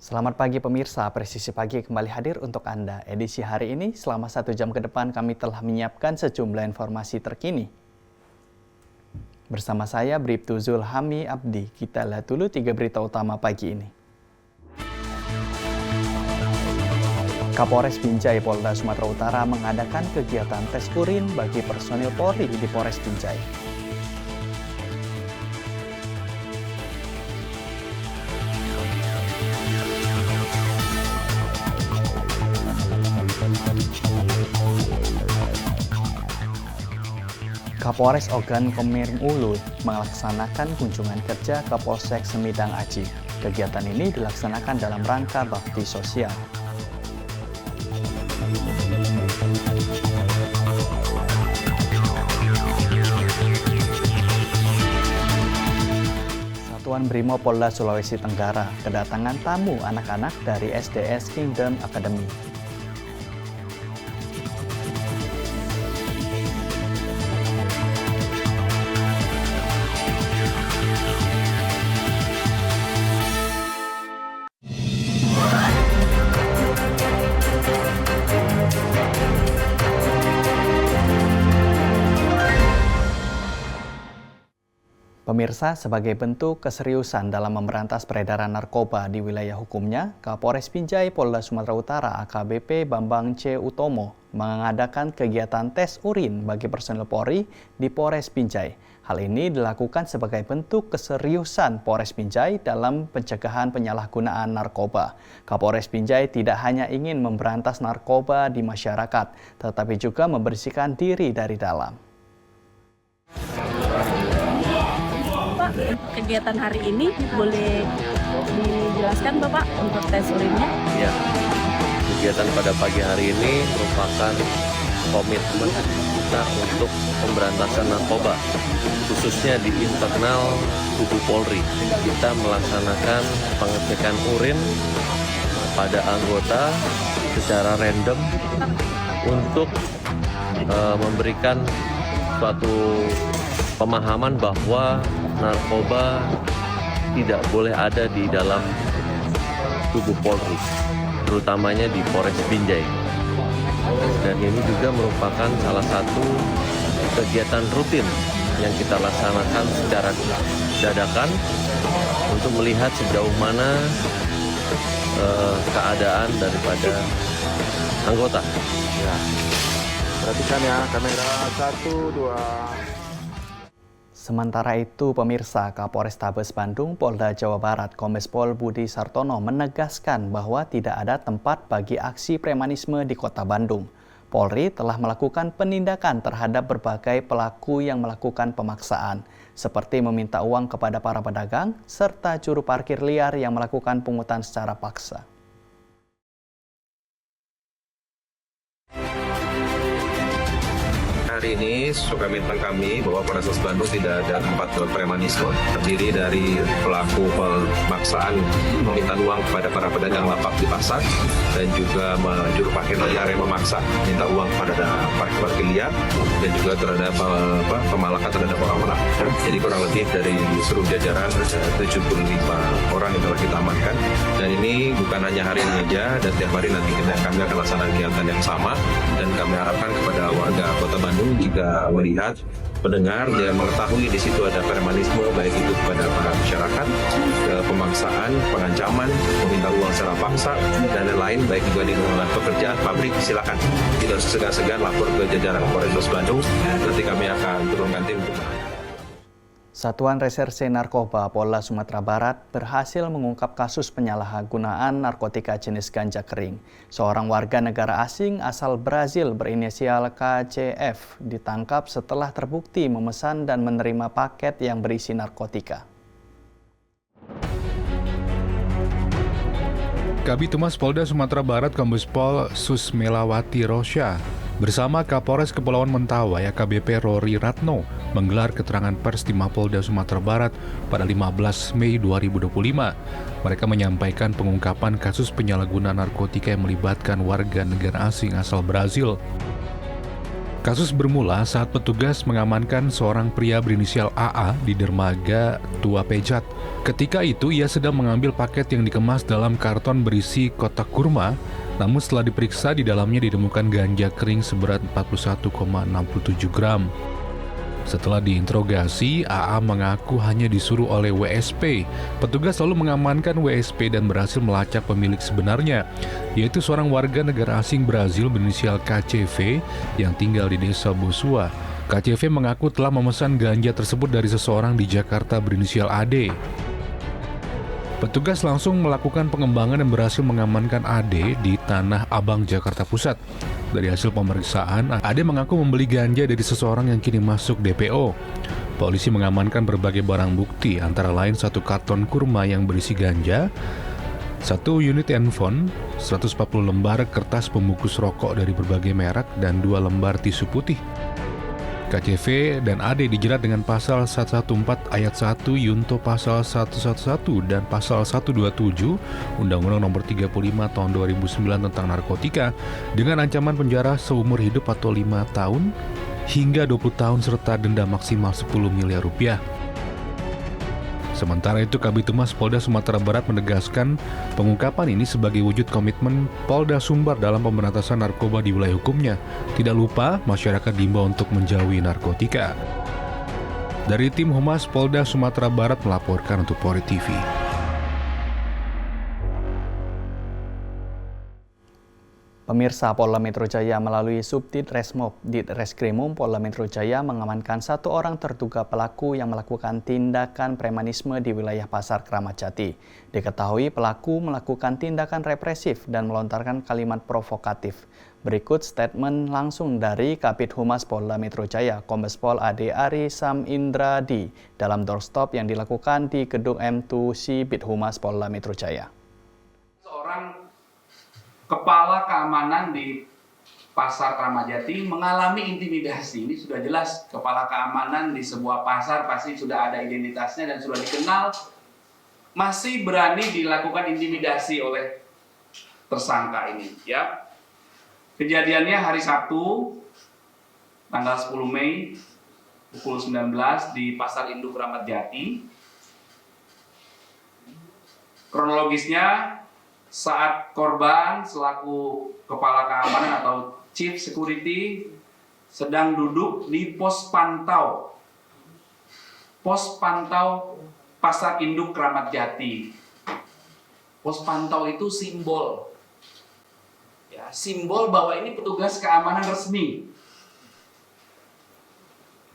Selamat pagi pemirsa, Presisi Pagi kembali hadir untuk Anda. Edisi hari ini, selama 1 jam ke depan kami telah menyiapkan sejumlah informasi terkini. Bersama saya, Bribtu Zulhami Abdi, kita lihat dulu 3 berita utama pagi ini. Kapolres Binjai Polda Sumatera Utara mengadakan kegiatan tes urin bagi personil Polri di Polres Binjai. Kapolres Ogan Komering Ulu melaksanakan kunjungan kerja ke Polsek Semidang Aji. Kegiatan ini dilaksanakan dalam rangka bakti sosial. Satuan Brimob Polda Sulawesi Tenggara kedatangan tamu anak-anak dari SDS Kingdom Academy. Pemirsa, sebagai bentuk keseriusan dalam memberantas peredaran narkoba di wilayah hukumnya, Kapolres Binjai Polda Sumatera Utara AKBP Bambang C. Utomo mengadakan kegiatan tes urin bagi personel Polri di Polres Binjai. Hal ini dilakukan sebagai bentuk keseriusan Polres Binjai dalam pencegahan penyalahgunaan narkoba. Kapolres Binjai tidak hanya ingin memberantas narkoba di masyarakat, tetapi juga membersihkan diri dari dalam. Kegiatan hari ini boleh dijelaskan Bapak untuk tes urinnya? Ya, kegiatan pada pagi hari ini merupakan komitmen kita untuk pemberantasan narkoba, khususnya di internal tubuh Polri. Kita melaksanakan pengecekan urin pada anggota secara random untuk memberikan suatu pemahaman bahwa narkoba tidak boleh ada di dalam tubuh Polri, terutamanya di Polres Binjai. Dan ini juga merupakan salah satu kegiatan rutin yang kita laksanakan secara dadakan untuk melihat sejauh mana keadaan daripada anggota. Ya. Perhatikan ya, kamera 1, 2. Sementara itu, pemirsa, Kapolrestabes Bandung, Polda Jawa Barat, Kombes Pol Budi Sartono menegaskan bahwa tidak ada tempat bagi aksi premanisme di Kota Bandung. Polri telah melakukan penindakan terhadap berbagai pelaku yang melakukan pemaksaan, seperti meminta uang kepada para pedagang, serta juru parkir liar yang melakukan pungutan secara paksa. Hari ini komitmen kami bahwa Polrestabes Bandung tidak ada tempat premanisme, terdiri dari pelaku pemaksaan meminta uang kepada para pedagang lapak di pasar dan juga juru parkir liar yang memaksa minta uang kepada parkir liar dan juga terhadap pemalakan terhadap orang-orang. Jadi kurang lebih dari seluruh jajaran 75 orang yang telah kita amankan, dan ini bukan hanya hari ini saja, dan tiap hari nanti kami akan laksanakan kegiatan yang sama, dan kami harapkan kepada warga Kota Bandung jika melihat, mendengar dan mengetahui di situ ada premanisme, baik itu kepada para masyarakat, pemaksaan, pengancaman, meminta uang secara paksa, dan lain-lain, baik juga di lingkungan pekerjaan, pabrik, silakan. Tidak segan-segan lapor ke jajaran Polrestabes Bandung, nanti kami akan turunkan tim untuk Satuan Reserse Narkoba Polda Sumatera Barat berhasil mengungkap kasus penyalahgunaan narkotika jenis ganja kering. Seorang warga negara asing asal Brazil berinisial KCF ditangkap setelah terbukti memesan dan menerima paket yang berisi narkotika. Kabid Humas Polda Sumatera Barat Kombes Pol Susmelawati Rosya bersama Kapolres Kepulauan Mentawai AKBP Rory Ratno menggelar keterangan pers di Mapolda Sumatera Barat pada 15 Mei 2025. Mereka menyampaikan pengungkapan kasus penyalahgunaan narkotika yang melibatkan warga negara asing asal Brazil. Kasus bermula saat petugas mengamankan seorang pria berinisial AA di dermaga Tua Pejat. Ketika itu ia sedang mengambil paket yang dikemas dalam karton berisi kotak kurma, namun setelah diperiksa di dalamnya ditemukan ganja kering seberat 41,67 gram. Setelah diinterogasi, AA mengaku hanya disuruh oleh WSP. Petugas lalu mengamankan WSP dan berhasil melacak pemilik sebenarnya, yaitu seorang warga negara asing Brazil berinisial KCV yang tinggal di desa Bosua. KCV mengaku telah memesan ganja tersebut dari seseorang di Jakarta berinisial AD. Petugas langsung melakukan pengembangan dan berhasil mengamankan AD di Tanah Abang, Jakarta Pusat. Dari hasil pemeriksaan, AD mengaku membeli ganja dari seseorang yang kini masuk DPO. Polisi mengamankan berbagai barang bukti, antara lain 1 karton kurma yang berisi ganja, 1 unit handphone, 140 lembar kertas pembungkus rokok dari berbagai merek, dan 2 lembar tisu putih. KCV dan AD dijerat dengan pasal 114 ayat 1 Yunto pasal 111 dan pasal 127 Undang-Undang Nomor 35 Tahun 2009 tentang narkotika dengan ancaman penjara seumur hidup atau 5 tahun hingga 20 tahun serta denda maksimal 10 miliar rupiah. Sementara itu, Kabid Humas Polda Sumatera Barat menegaskan pengungkapan ini sebagai wujud komitmen Polda Sumbar dalam pemberantasan narkoba di wilayah hukumnya. Tidak lupa, masyarakat diimbau untuk menjauhi narkotika. Dari tim Humas Polda Sumatera Barat melaporkan untuk Polri TV. Pemirsa, Polda Metro Jaya melalui Subdit Resmob Ditreskrimum Polda Metro Jaya mengamankan 1 orang terduga pelaku yang melakukan tindakan premanisme di wilayah Pasar Kramat Jati. Diketahui pelaku melakukan tindakan represif dan melontarkan kalimat provokatif. Berikut statement langsung dari Kabid Humas Polda Metro Jaya, Kombes Pol Ade Ari Sam Indradi dalam doorstop yang dilakukan di Gedung M2C Bid Humas Polda Metro Jaya. Seorang kepala keamanan di Pasar Kramat Jati mengalami intimidasi. Ini sudah jelas, kepala keamanan di sebuah pasar pasti sudah ada identitasnya dan sudah dikenal, masih berani dilakukan intimidasi oleh tersangka ini, ya. Kejadiannya hari Sabtu tanggal 10 Mei pukul 19 di Pasar Induk Kramat Jati. Kronologisnya, saat korban selaku kepala keamanan atau chief security sedang duduk di pos pantau Pasar Induk Kramat Jati. Pos pantau itu simbol, ya, simbol bahwa ini petugas keamanan resmi,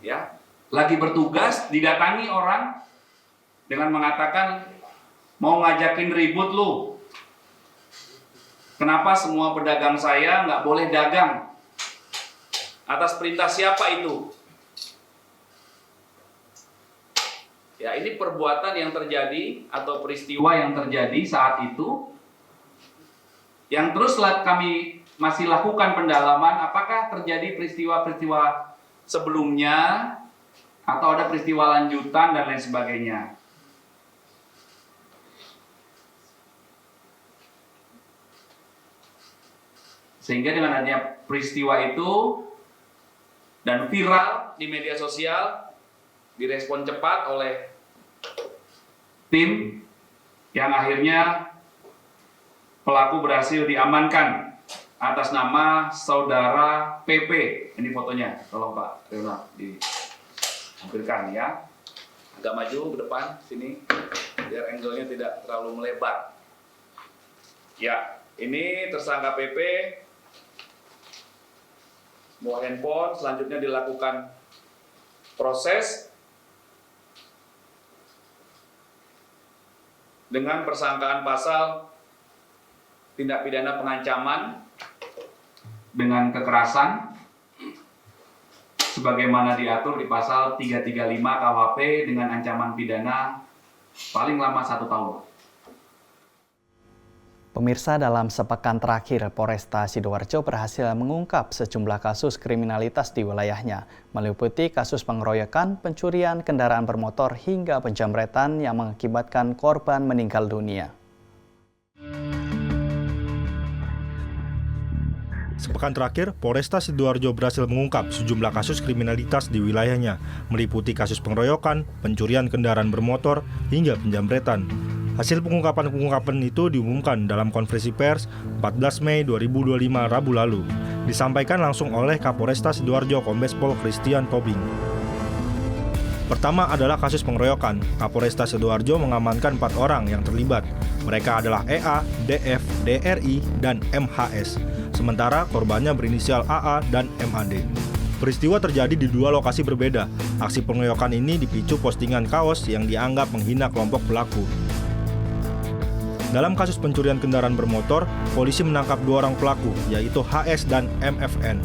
ya, lagi bertugas, didatangi orang dengan mengatakan mau ngajakin ribut lu. Kenapa semua pedagang saya nggak boleh dagang? Atas perintah siapa itu? Ya, ini perbuatan yang terjadi atau peristiwa yang terjadi saat itu. Yang terus kami masih lakukan pendalaman, apakah terjadi peristiwa-peristiwa sebelumnya atau ada peristiwa lanjutan dan lain sebagainya. Sehingga dengan adanya peristiwa itu dan viral di media sosial, direspon cepat oleh tim yang akhirnya pelaku berhasil diamankan atas nama saudara PP. Ini fotonya, tolong Pak Ronald ditampilkan ya. Agak maju ke depan sini biar angle-nya tidak terlalu melebar. Ya, ini tersangka PP. Bawa handphone, selanjutnya dilakukan proses dengan persangkaan pasal tindak pidana pengancaman dengan kekerasan sebagaimana diatur di pasal 335 KUHP dengan ancaman pidana paling lama 1 tahun. Pemirsa, dalam sepekan terakhir, Polresta Sidoarjo berhasil mengungkap sejumlah kasus kriminalitas di wilayahnya, meliputi kasus pengeroyokan, pencurian kendaraan bermotor, hingga penjamretan yang mengakibatkan korban meninggal dunia. Sepekan terakhir, Polresta Sidoarjo berhasil mengungkap sejumlah kasus kriminalitas di wilayahnya, meliputi kasus pengeroyokan, pencurian kendaraan bermotor, hingga penjamretan. Hasil pengungkapan itu diumumkan dalam konferensi pers 14 Mei 2025 Rabu lalu. Disampaikan langsung oleh Kapolresta Sidoarjo Kombes Pol Christian Tobing. Pertama adalah kasus pengeroyokan. Kapolresta Sidoarjo mengamankan 4 orang yang terlibat. Mereka adalah EA, DF, DRI, dan MHS. Sementara korbannya berinisial AA dan MAD. Peristiwa terjadi di 2 lokasi berbeda. Aksi pengeroyokan ini dipicu postingan kaos yang dianggap menghina kelompok pelaku. Dalam kasus pencurian kendaraan bermotor, polisi menangkap 2 orang pelaku, yaitu HS dan MFN.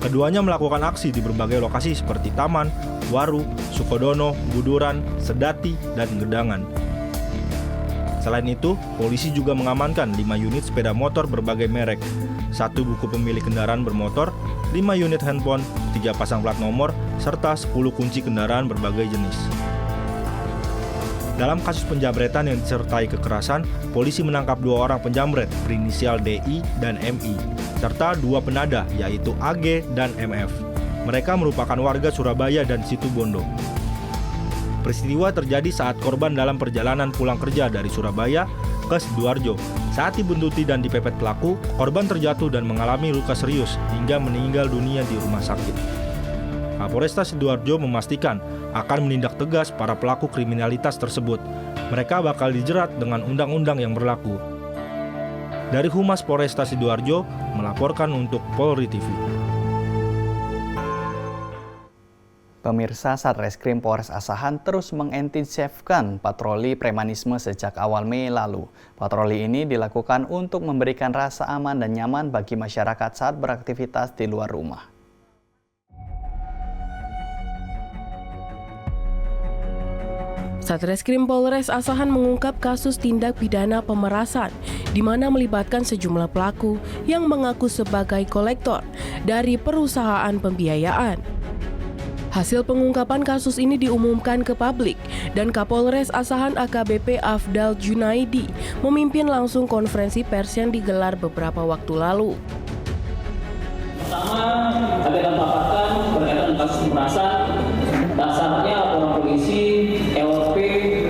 Keduanya melakukan aksi di berbagai lokasi seperti Taman, Waru, Sukodono, Buduran, Sedati, dan Gedangan. Selain itu, polisi juga mengamankan 5 unit sepeda motor berbagai merek, 1 buku pemilik kendaraan bermotor, 5 unit handphone, 3 pasang plat nomor, serta 10 kunci kendaraan berbagai jenis. Dalam kasus penjamretan yang disertai kekerasan, polisi menangkap 2 orang penjamret berinisial DI dan MI, serta 2 penada yaitu AG dan MF. Mereka merupakan warga Surabaya dan Situbondo. Peristiwa terjadi saat korban dalam perjalanan pulang kerja dari Surabaya ke Sidoarjo. Saat dibuntuti dan dipepet pelaku, korban terjatuh dan mengalami luka serius hingga meninggal dunia di rumah sakit. Kapolresta Sidoarjo memastikan akan menindak tegas para pelaku kriminalitas tersebut. Mereka bakal dijerat dengan undang-undang yang berlaku. Dari Humas Polresta Sidoarjo melaporkan untuk Polri TV. Pemirsa, Satreskrim Polres Asahan terus mengintensifkan patroli premanisme sejak awal Mei lalu. Patroli ini dilakukan untuk memberikan rasa aman dan nyaman bagi masyarakat saat beraktivitas di luar rumah. Satreskrim Polres Asahan mengungkap kasus tindak pidana pemerasan di mana melibatkan sejumlah pelaku yang mengaku sebagai kolektor dari perusahaan pembiayaan. Hasil pengungkapan kasus ini diumumkan ke publik dan Kapolres Asahan AKBP Afdal Junaidi memimpin langsung konferensi pers yang digelar beberapa waktu lalu. Pertama, kami akan paparkan berkaitan dengan kasus pemerasan. Dasarnya laporan polisi LP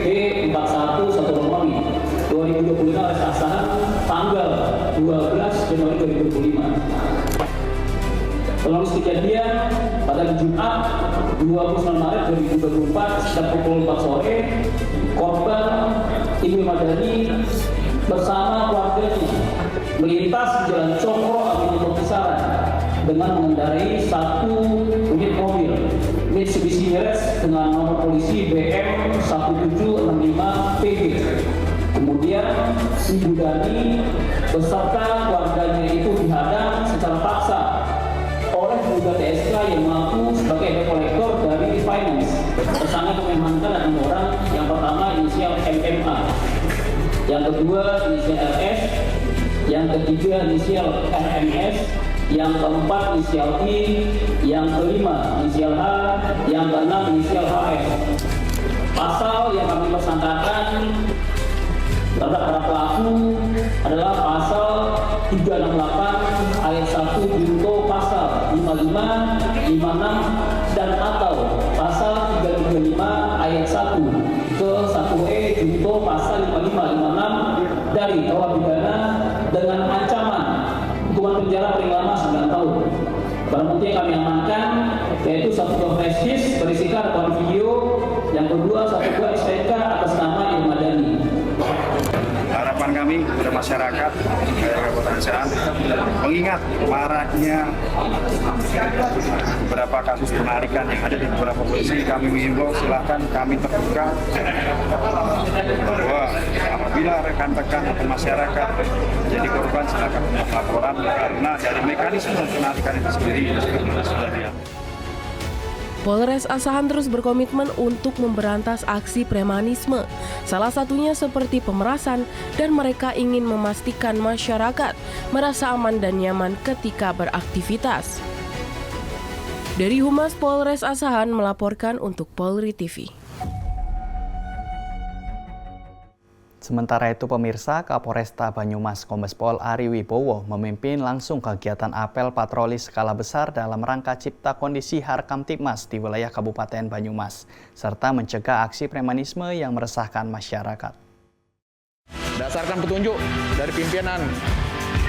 B41 Romawi 2025 oleh Asahan tanggal 12 Januari 2025. Kronologis kejadian pada Jumat 29 Maret 2024 sekitar pukul 4 sore, korban Ibu Madani bersama keluarganya melintas di Jalan Cokro Aminuddin Kisaran dengan mengendarai 1 unit mobil Mitsubishi Mirage dengan nomor polisi BM 1765PG. Kemudian Ibu Dani beserta keluarganya itu dihadang secara paksa oleh terduga TSK yang mengaku sebagai kolektor dari finance. Tersangka mengamankan ada 6 orang. Yang pertama inisial MMA, yang kedua inisial RS, yang ketiga inisial RMS, yang keempat inisial I, yang kelima inisial H, yang keenam inisial HS. Pasal yang kami persangkakan terhadap para pelaku adalah pasal 368 ayat 1 junto pasal 55, 56 dan atau pasal 335 ayat 1 ke 1E junto pasal 55, 56 dari KUH pidana dengan ancaman hukuman penjara paling lama 9 tahun. Barang bukti yang kami amankan yaitu 1 buah flash disk berisikan rekaman video, yang kedua 1 buah STNK atas nama Ibu Madani. Harapan kami kepada masyarakat Kabupaten Asahan, mengingat maraknya beberapa kasus penarikan yang ada di beberapa polisi, kami mengimbau silakan kami terbuka bahwa apabila rekan-rekan atau masyarakat jadi korban silakan laporan, karena dari mekanisme penarikan itu sendiri sudah diatur. Polres Asahan terus berkomitmen untuk memberantas aksi premanisme, salah satunya seperti pemerasan, dan mereka ingin memastikan masyarakat merasa aman dan nyaman ketika beraktivitas. Dari Humas Polres Asahan melaporkan untuk Polri TV. Sementara itu pemirsa, Kapolresta Banyumas Kombes Pol Ari Wibowo memimpin langsung kegiatan apel patroli skala besar dalam rangka cipta kondisi Harkamtibmas di wilayah Kabupaten Banyumas, serta mencegah aksi premanisme yang meresahkan masyarakat. Berdasarkan petunjuk dari pimpinan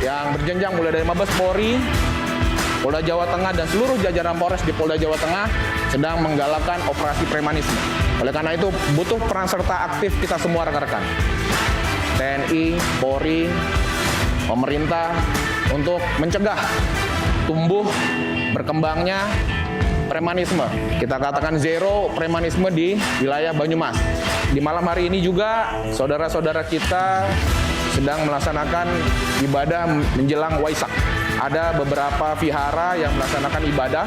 yang berjenjang mulai dari Mabes Polri, Polda Jawa Tengah dan seluruh jajaran Polres di Polda Jawa Tengah sedang menggalakkan operasi premanisme. Oleh karena itu butuh peran serta aktif kita semua rekan-rekan. TNI, Polri, pemerintah untuk mencegah tumbuh berkembangnya premanisme. Kita katakan zero premanisme di wilayah Banyumas. Di malam hari ini juga saudara-saudara kita sedang melaksanakan ibadah menjelang Waisak. Ada beberapa vihara yang melaksanakan ibadah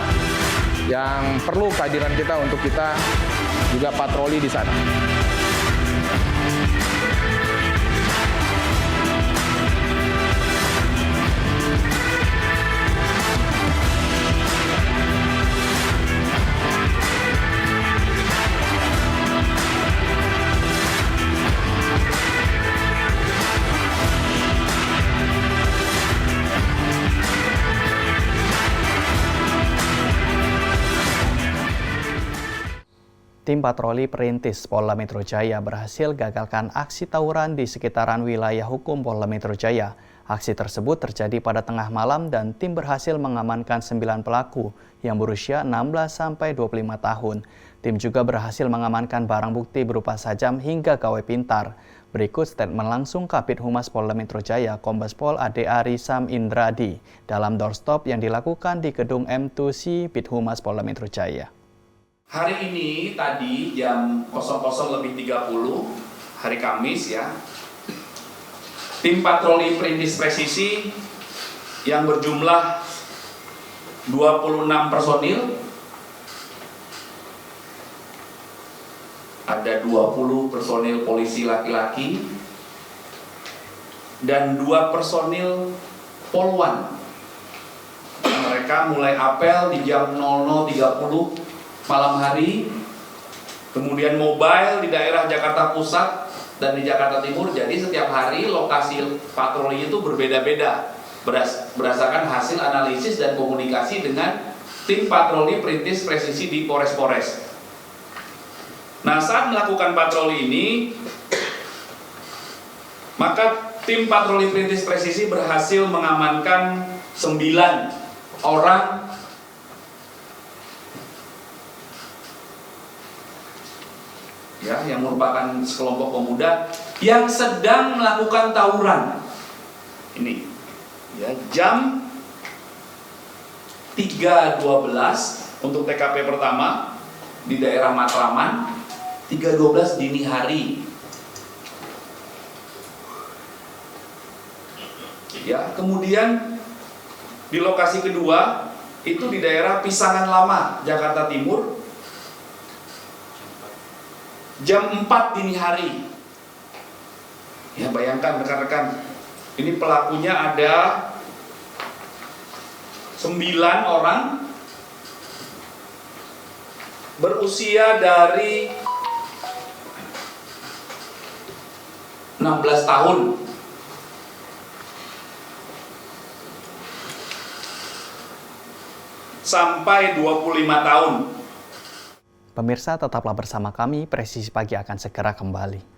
yang perlu kehadiran kita untuk kita juga patroli di sana. Tim patroli perintis Polda Metro Jaya berhasil gagalkan aksi tawuran di sekitaran wilayah hukum Polda Metro Jaya. Aksi tersebut terjadi pada tengah malam dan tim berhasil mengamankan 9 pelaku yang berusia 16-25 tahun. Tim juga berhasil mengamankan barang bukti berupa sajam hingga gawai pintar. Berikut statement langsung Kabid Humas Polda Metro Jaya, Kombes Pol Ade Arisam Indradi, dalam doorstop yang dilakukan di gedung M2C Bid Humas Polda Metro Jaya. Hari ini tadi jam 00.30 hari Kamis ya, tim patroli perintis presisi yang berjumlah 26 personil, ada 20 personil polisi laki-laki dan 2 personil polwan. Mereka mulai apel di jam 00.30 malam hari, kemudian mobile di daerah Jakarta Pusat dan di Jakarta Timur. Jadi setiap hari lokasi patroli itu berbeda-beda berdasarkan hasil analisis dan komunikasi dengan tim patroli perintis presisi di Polres-Polres. Nah, saat melakukan patroli ini, maka tim patroli perintis presisi berhasil mengamankan 9 orang ya, yang merupakan sekelompok pemuda yang sedang melakukan tawuran. Ini ya, jam 3.12 untuk TKP pertama di daerah Matraman, 3.12 dini hari. Ya, kemudian di lokasi kedua itu di daerah Pisangan Lama, Jakarta Timur, jam 4 dini hari. Ya, bayangkan rekan-rekan, ini pelakunya ada 9 orang berusia dari 16 tahun sampai 25 tahun. Pemirsa, tetaplah bersama kami, Presisi Pagi akan segera kembali.